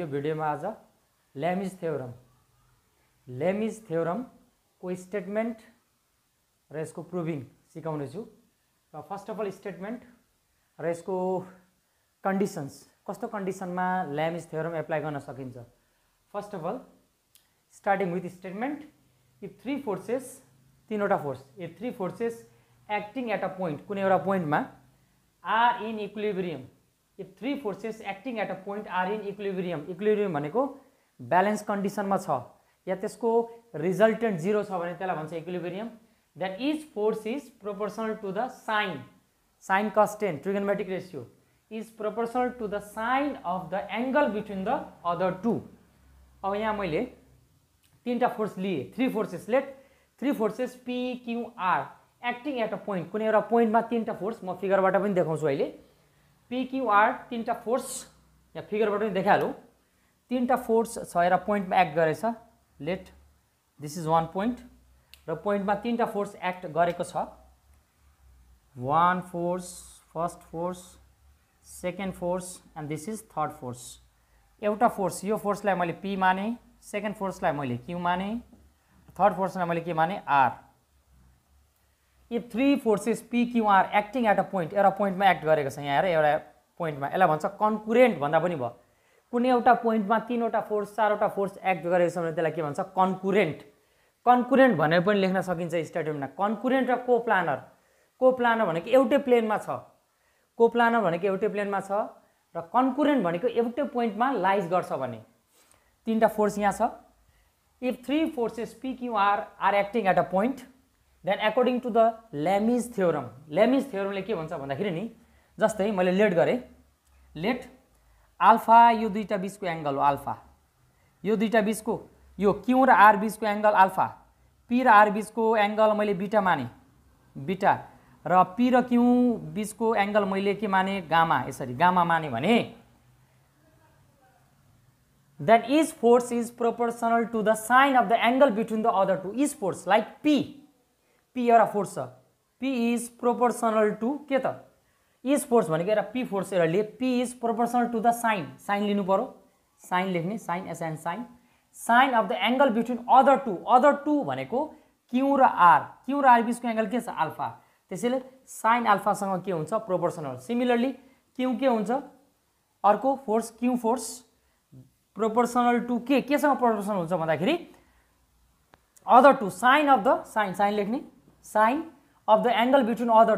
भिडियोमा आज लेमिज थ्योरम को स्टेटमेन्ट र यसको प्रुभिङ सिकाउने छु। र फर्स्ट अफ अल स्टेटमेन्ट र यसको कन्डिसन्स, कस्तो कन्डिसनमा लेमिज थ्योरम एप्लाई गर्न सकिन्छ। First of all starting with statement, if three forces, तीनवटा force, if three forces acting at a point, कुनै एउटा पोइन्टमा are in equilibrium, if three forces acting at a point are in equilibrium, equilibrium भनेको balance कन्डिसनमा छ या त्यसको resultant 0 छ भने त्यसलाई भन्छ equilibrium. Then each force is proportional to the sine constant, trigonometric ratio is proportional to the sine of the angle between the other two. अब यहाँ मैले तीनटा फोर्स लिए, three forces, let three forces P Q R acting at a point, कुनै एउटा पोइन्टमा तीनटा force, म फिगरबाट पनि देखाउँछु अहिले। पी क्यू आर तीनटा फोर्स, यहाँ फिगरबाट पनि देखाइहालौँ, तीनटा फोर्स छ एउटा पोइन्टमा एक्ट गरेछ। Let this is one point, र पोइन्टमा तीनटा फोर्स एक्ट गरेको छ। One force, first force, second force and this is third force. एउटा फोर्स, यो फोर्सलाई मैले पी माने, सेकेन्ड फोर्सलाई मैले क्यू माने, थर्ड फोर्सलाई मैले के माने, R. If three forces P Q R acting at a point, एउटा पोइन्टमा एक्ट गरेको छ यहाँ हेर, एउटा पोइन्टमा, यसलाई भन्छ कन्कुरेन्ट भन्दा पनि भयो। कुनै एउटा पोइन्टमा तीनवटा फोर्स, चारवटा फोर्स एक्ट गरेको छ भने त्यसलाई के भन्छ, कन्कुरेन्ट। कन्कुरेन्ट भनेर पनि लेख्न सकिन्छ स्टेटमेन्टमा, कन्कुरेन्ट र कोप्लानर। कोप्लानर भनेको एउटै प्लेनमा छ, कोप्लानर भनेको एउटै प्लेनमा छ, र कन्कुरेन्ट भनेको एउटै पोइन्टमा लाइज गर्छ भने। तीनटा फोर्स यहाँ छ। If three forces P Q R acting at a point, then according to the Lami's theorem, Lami's थ्योरमले के भन्छ भन्दाखेरि नि, जस्तै मैले लेट गरेँ, लेट अल्फा यो दुईटा बीचको एंगल हो अल्फा, यो दुईटा बीचको, यो क्यू र आर बीचको एंगल अल्फा, पी र आर बीचको एंगल मैले बीटा माने, बीटा, र पी र क्यू बीचको एंगल मैले के माने, गामा, यसरी गामा माने भने then each force is proportional to the sine of the angle between the other two. Each force like P एउटा फोर्स छ, पी इज प्रोपोर्सनल टु के त, इज फोर्स भनेको एउटा पी फोर्स एउटा लिए, P is proportional to the sine लिनु पर्यो, साइन लेख्ने, sine SN sine of the angle between other two भनेको क्यू र आर बीचको एंगल के छ, अल्फा। त्यसैले साइन अल्फासँग के हुन्छ, प्रोपोर्सनल। सिमिलरली क्यू के हुन्छ, अर्को force Q force proportional to केसँग प्रोपोर्सनल हुन्छ भन्दाखेरि other two, sine of the sine लेख्ने, sine of the angle between other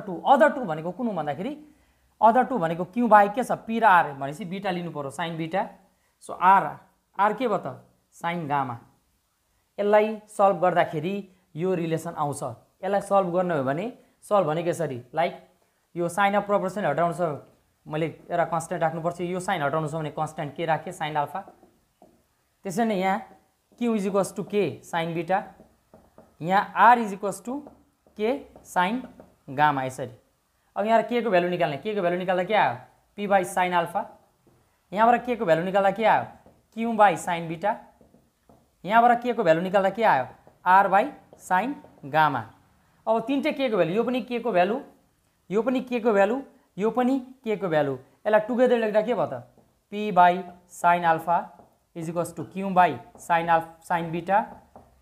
two भनेको कुन हो भन्दाखेरि अदर टू भनेको क्यू बाई के छ, पी र आर भनेपछि बीटा लिनु पर्यो, साइन बीटा। सो आर के भयो त, साइन गामा। यसलाई सल्भ गर्दाखेरि यो रिलेसन आउँछ। यसलाई सल्भ गर्ने हो भने सल्भ भनेको यसरी, like yo sign of proportion हटाउनु छ, मैले एउटा कन्स्ट्यान्ट राख्नुपर्छ, यो साइन हटाउनु छ भने कन्स्ट्यान्ट के राखेँ, साइन अल्फा। त्यसै नै यहाँ क्यू इज इक्वल्स टु के साइन बीटा, यहाँ आर इज इक्वल्स टु के साइन गामा, यसरी। अब यहाँ के को भ्यालु निकाल्ने, के को भ्यालु निकाल्दा के आयो, पी बाई साइन अल्फा। यहाँबाट के को भ्यालु निकाल्दा के आयो, क्यू बाई साइन बीटा। यहाँबाट के को भ्यालु निकाल्दा के आयो, आर बाई साइन गामा। अब तीनटै के को भ्यालु, यो पनि के को भ्यालु, यो पनि के को भ्यालु, यो पनि के को भ्यालु, यसलाई टुगेदर लेख्दा के भयो त, P by sine alpha is equals to Q by sine beta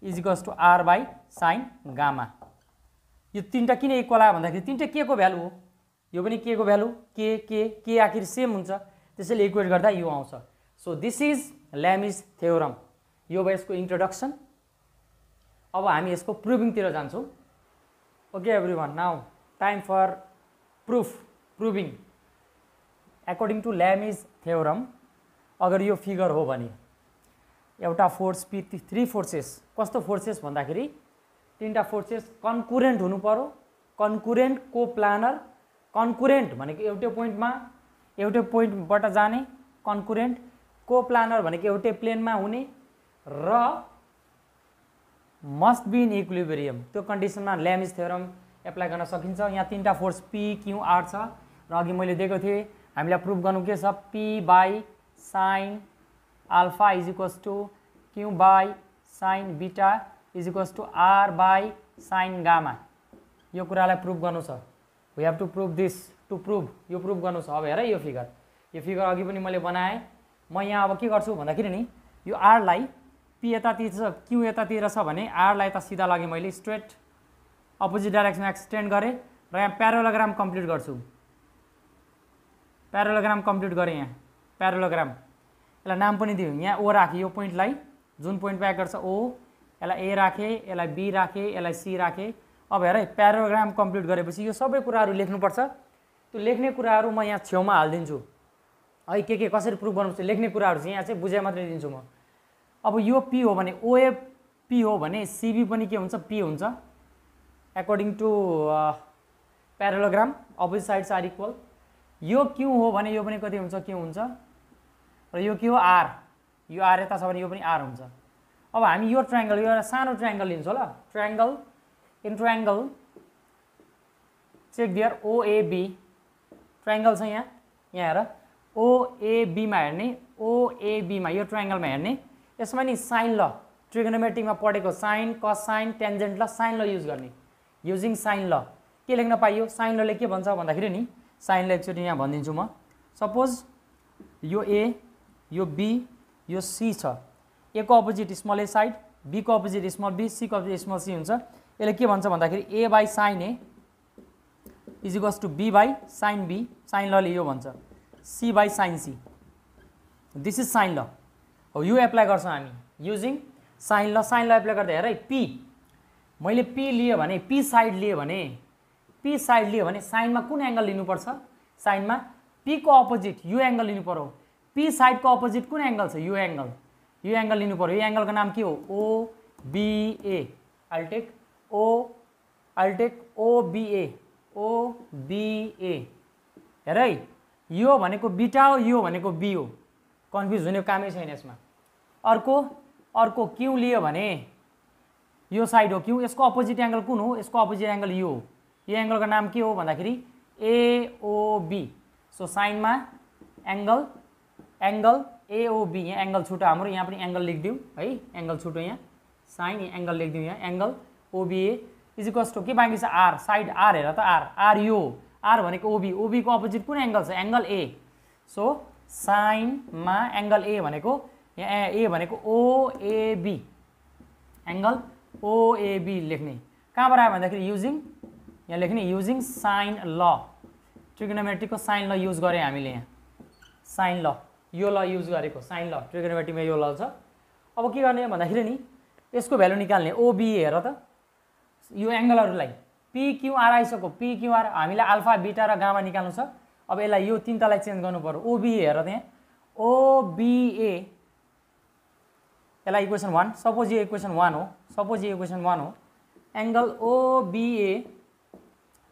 is equals to R by sine gamma. यो तीनटा किन इक्वल आयो भन्दाखेरि तीनटै के को भ्यालु हो, यो पनि के को भ्यालु, के आखिर सेम हुन्छ, त्यसैले इक्वेट गर्दा यो आउँछ। So this is Lami's theorem. यो भयो यसको इन्ट्रोडक्सन। अब हामी यसको प्रुभिङतिर जान्छौँ। Okay everyone, now time for proving. According to Lami's theorem, अगर यो फिगर हो भने एउटा फोर्स पी, थ्री फोर्सेस, कस्तो फोर्सेस भन्दाखेरि तीनटा फोर्सेस कन्कुरेन्ट हुनु पर्यो, कन्कुरेन्ट कोप्लानर। कन्कुरेन्ट भनेको एउटै पोइन्टमा, एउटै पोइन्टबाट जाने, कन्कुरेन्ट। कोप्लानर भनेको एउटै प्लेनमा हुने, र मस्ट बी इन इक्विलिब्रियम। त्यो कन्डिसनमा लेमिज थ्योरम एप्लाई गर्न सकिन्छ। यहाँ तीनटा फोर्स पी क्यू आर छ, र अघि मैले दिएको थिएँ हामीलाई प्रुभ गर्नु के छ, P by sine alpha is equals to Q by sine beta is equals to R by sine gamma. यो कुरालाई प्रुभ गर्नु छ, we have to prove this, to prove, यो प्रुभ गर्नु छ। अब हेर यो फिगर अघि पनि मैले बनाएँ, म यहाँ अब के गर्छु भन्दाखेरि नि यो r लाई p यतातिर छ q यतातिर छ भने r लाई त सिधा लगे मैले स्ट्रेट अपोजिट डाइरेक्सनमा एक्सटेन्ड गरेँ र यहाँ प्यारालोग्राम कम्प्लिट गर्छु। प्यारालोग्राम कम्प्लिट गरेँ यहाँ प्यारालोग्राम यसलाई नाम पनि दियो यहाँ ओ राखेँ यो पोइन्टलाई जुन पोइन्ट प्याक गर्छ ओ यसलाई ए राखेँ यसलाई बी राखेँ यसलाई सी राखेँ। अब हेर है प्याराग्राम कम्प्लिट गरेपछि यो सबै कुराहरू लेख्नुपर्छ। त्यो लेख्ने कुराहरू म यहाँ छेउमा हालिदिन्छु है के कसरी प्रुफ गर्नुपर्छ लेख्ने कुराहरू चाहिँ यहाँ चाहिँ बुझाइ मात्रै दिन्छु म। अब यो पी हो भने ओए पी हो भने सीबी पनि के हुन्छ पी हुन्छ according to parallelogram opposite sides are equal. यो क्यू हो भने यो पनि कति हुन्छ क्यू हुन्छ र यो के हो आर यो आर यता छ भने यो पनि आर हुन्छ। अब हामी यो ट्रायंगल यो एउटा सानो ट्रायंगल लिन्छौँ ल triangle in triangle check there OAB triangle छ यहाँ हेर ओएबी मा हेर्ने ओएबी मा यो ट्रायंगल मा हेर्ने यसमा नि साइन ल ट्रिगोनोमेट्रिक मा पढेको साइन कोसाइन टेन्जेन्ट ल साइन ल युज गर्ने युजिङ साइन ल के लेख्न पाइयो साइन ल ले के भन्छ भन्दाखेरि नि साइन ल एकचोटी यहाँ भनिदिन्छु म। सपोज यो ए यो बी यो सी छ ए को opposite small A side B को अपोजिट स्मल बी सी को अपोजिट स्मल सी हुन्छ। यसले के भन्छ भन्दाखेरि A by sine A is equals to B by sine B sine लले यो भन्छ C by sine C this is sine law. हो यो एप्लाई गर्छौँ हामी युजिङ साइन ल एप्लाई गर्दा हेर है पी मैले पी लियो भने पी साइड लियो भने साइनमा कुन एंगल लिनुपर्छ साइनमा पी को अपोजिट यो एंगल लिनु पर्यो पी साइड को अपोजिट कुन एंगल छ यो एंगल लिनु पर्यो। यो एंगल को नाम के हो O B A I take O B A हेर है यो भनेको बीटा हो यो भनेको बी हो कन्फ्युज हुने कामै छैन यसमा। अर्को क्यू लियो भने यो साइड हो क्यू यसको अपोजिट एंगल कुन हो यसको अपोजिट एंगल यो हो यो एंगल को नाम के हो भन्दाखेरि एओबी। सो साइन में एंगल एओबी यहाँ एंगल छुट्यो हाम्रो यहाँ पनि एंगल लेखिदिउँ है एंगल छुट्यो यहाँ साइन एंगल लेखिदिउँ यहाँ angle OBA is equals to के बाँकी छ आर साइड आर हेर त आर यो आर भनेको ओबी को अपोजिट कुन एंगल छ एंगल ए। सो साइन में एंगल ए भनेको यहाँ ए भनेको ओएबी एंगल ओएबी लेख्ने कहाँबाट आयो भन्दाखेरि युजिङ यहाँ लेख्ने युजिङ साइन ल ट्रिगोनोमेट्रिक को साइन ल युज गरे हामीले यहाँ साइन ल यो ल युज गरेको साइन ल ट्रिगोनोमेट्रिक में यो ल छ। अब के गर्ने भन्दाखेरि नि यसको भ्यालु निकाल्ने ओबी हेर त यो एंगलहरुलाई पीक्यूआर आइसक्यो पीक्यूआर हामीलाई अल्फा बीटा र गामा निकाल्नु छ। अब यसलाई यो तीनटालाई चेन्ज गर्नु पर्यो ओबी हेर त्यहाँ ओबीए यसलाई इक्वेसन 1 सपोज यो इक्वेसन 1 हो angle OBA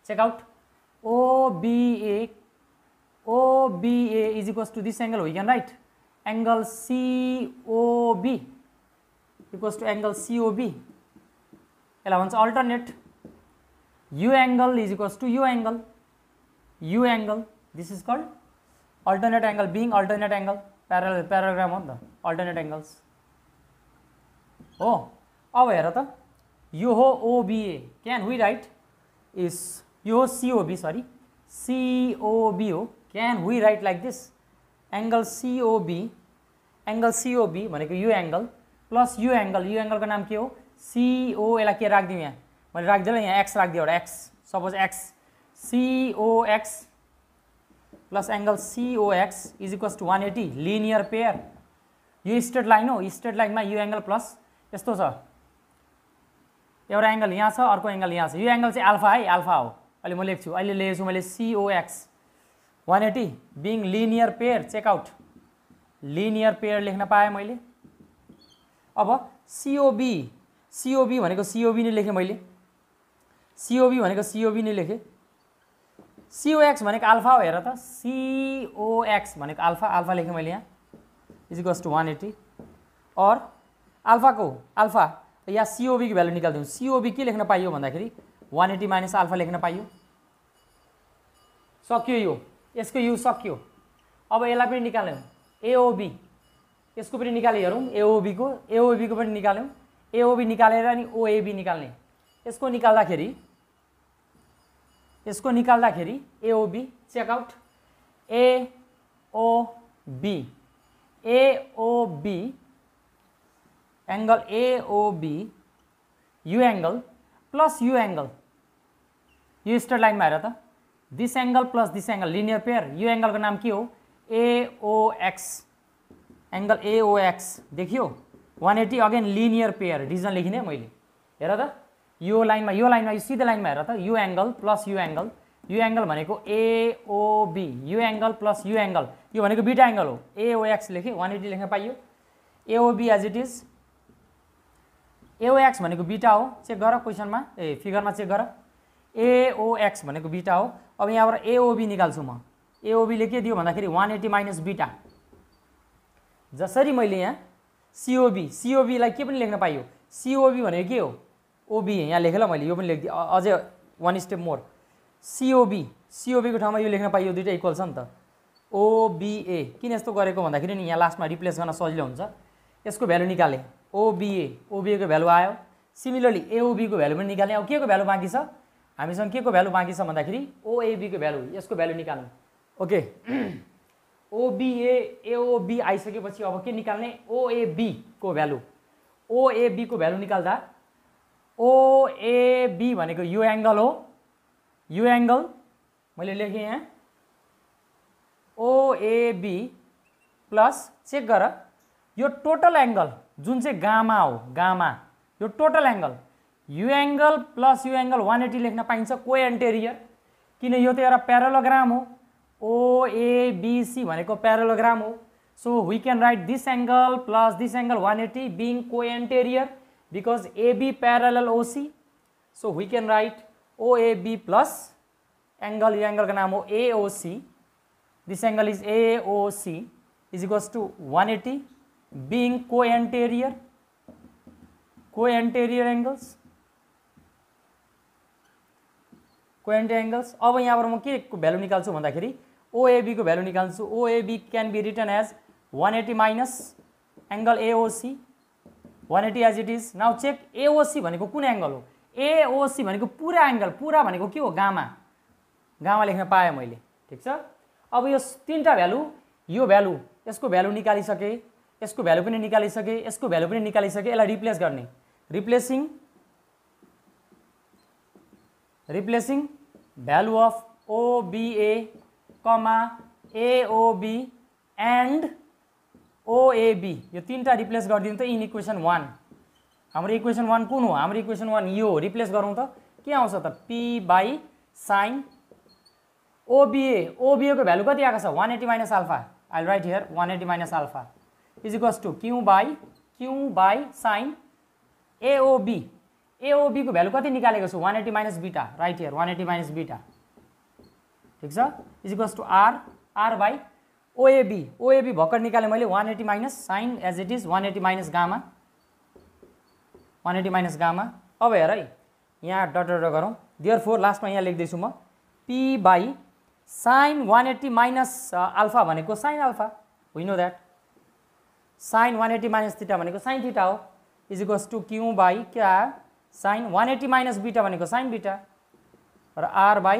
check out OBA is equals to this angle we can write angle COB equals to angle COB यसलाई भन्छ alternate U angle is equals to U angle this is called alternate angle being alternate angle parallelogram हो नि त alternate angles हो। अब हेर त यो हो OBA can we write is यो COB sorry COB हो can we write like this angle COB भनेको यो एंगल प्लस यो एंगल को नाम के हो CO यसलाई के राख्दिउँ यहाँ मैले राख्दिएँ यहाँ x राख्दिएँ एउटा x suppose x COX plus angle COX is equals to 180 linear pair यो स्ट्रेट लाइन हो स्ट्रेट लाइनमा यो एंगल प्लस यस्तो छ एउटा एंगल यहाँ छ अर्को एंगल यहाँ छ यो एंगल चाहिँ अल्फा है अल्फा हो अहिले म लेख्छु अहिले लेखेछु मैले COX 180 being linear pair check out linear pair लेख्न पाएँ मैले। अब COB भनेको COB नै लेखेँ मैले COB भनेको COB नै लेखेँ COX भनेको अल्फा हो हेर त COX भनेको अल्फा लेखेँ मैले यहाँ इज इक्वल्स टु 180 और अल्फा या COB की भ्यालु निकाल्दिउँ COB के लेख्न पाइयो भन्दाखेरि 180 माइनस अल्फा लेख्न पाइयो सक्यो यो यसको यु सक्यो। अब यसलाई पनि निकाल्यौँ AOB यसको पनि निकाले हेरौँ AOB को पनि निकाल्यौँ AOB निकालेर अनि OAB निकाल्ने यसको निकाल्दाखेरि AOB check out AOB AOB angle AOB U angle plus U angle यो स्ट्रेट लाइन में हेर त this angle plus this angle linear pair यो एंगल को नाम के हो AOX एंगल AOX देखियो 180 अगेन लिनियर पेयर डिजन लेखिने मैले हेर त यो लाइनमा यो सिधै लाइनमा हेर त यो एंगल प्लस यो एंगल भनेको AOB यो एंगल प्लस यो एंगल यो भनेको बीटा एंगल हो AOX लेखे 180 लेख्न पाइयो AOB as it is AOX भनेको बीटा हो चेक गर क्वेशनमा फिगरमा चेक गर AOX भनेको बीटा हो अब यहाँबाट AOB निकाल्छु म AOB ले के दियो भन्दाखेरि 180 माइनस बीटा जसरी मैले यहाँ COB लाई के पनि लेख्न पाइयो COB भनेको के हो OB यहाँ लेखेँ ल मैले यो पनि लेख्दिएँ अझै वन स्टेप मोर COB को ठाउँमा यो लेख्न पाइयो दुईटा इक्वल छ नि त OBA किन यस्तो गरेको भन्दाखेरि नि यहाँ लास्टमा रिप्लेस गर्न सजिलो हुन्छ यसको भ्यालु निकाले OBA को भ्यालु आयो सिमिलरली AOB को भ्यालु पनि निकाल्ने अब के को भ्यालु बाँकी छ हामीसँग के को भ्यालु बाँकी छ भन्दाखेरि OAB को भ्यालु यसको भ्यालु निकाल्नु ओके OBA AOB आइसकेपछि अब के निकाल्ने OAB को भ्यालु निकाल्दा OAB भनेको यो एंगल हो यो एंगल मैले लेखेँ यहाँ OAB प्लस चेक गर यो टोटल एंगल जुन चाहिँ गामा हो गामा यो total angle you angle plus U angle 180 लेख्न पाइन्छ कोएन्टेरियर किन यो त एउटा प्यारालोग्राम हो OABC भनेको प्यारालोग्राम हो so we can write this angle plus this angle 180 being co-interior because AB parallel OC so we can write OAB plus angle यो एंगल का नाम हो AOC this angle is AOC is equals to 180 being co-anterior angles अब यहाँबाट म के को value निकाल्छु भन्दाखेरि OAB को भ्यालु निकाल्छु OAB can be written as 180 minus angle AOC 180 as it is now check AOC भनेको कुन एंगल हो AOC भनेको पूरा एंगल पूरा भनेको के हो गामा लेख्न पाएँ मैले ठीक छ अब यो तीनटा भ्यालु यो भ्यालु यसको भ्यालु निकालिसके यसको भ्यालु पनि निकालिसके यसको भ्यालु पनि निकालिसके यसलाई रिप्लेस गर्ने replacing value of OBA AOB and OAB यो तीनटा रिप्लेस गरिदिनु त इन इक्वेसन 1 हाम्रो इक्वेसन 1 कुन हो हाम्रो इक्वेसन 1 यो रिप्लेस गरौँ त के आउँछ त P by sin OBA को भ्यालु कति आएको छ 180 minus alpha I will write here 180 minus alpha is equals to Q by sin AOB को भ्यालु कति निकालेको छु 180 minus beta write here 180 minus beta ठीक छ is equals to R by OAB भर्खर निकाले मैले 180 minus sine as it is 180 minus gamma अब हेर है यहाँ डट गरौँ देयरफोर लास्टमा यहाँ लेख्दैछु म P by sin 180 minus alpha भनेको sin alpha we know that sin 180 minus theta भनेको sin थीटा हो is equals to Q by क्या sin 180 माइनस बीटा भनेको sin बीटा र R by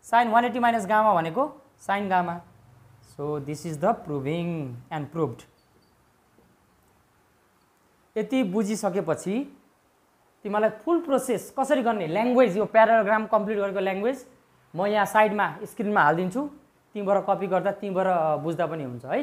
sin 180 minus gamma भनेको sin gamma so this is the proving and proved यति बुझिसकेपछि तिमीलाई फुल process कसरी गर्ने ल्याङ्ग्वेज यो प्याराग्राम कम्प्लिट गरेको ल्याङ्ग्वेज म यहाँ साइडमा स्क्रिनमा हाल्दिन्छु तिमीबाट कपी गर्दा तिमीबाट बुझ्दा पनि हुन्छ है।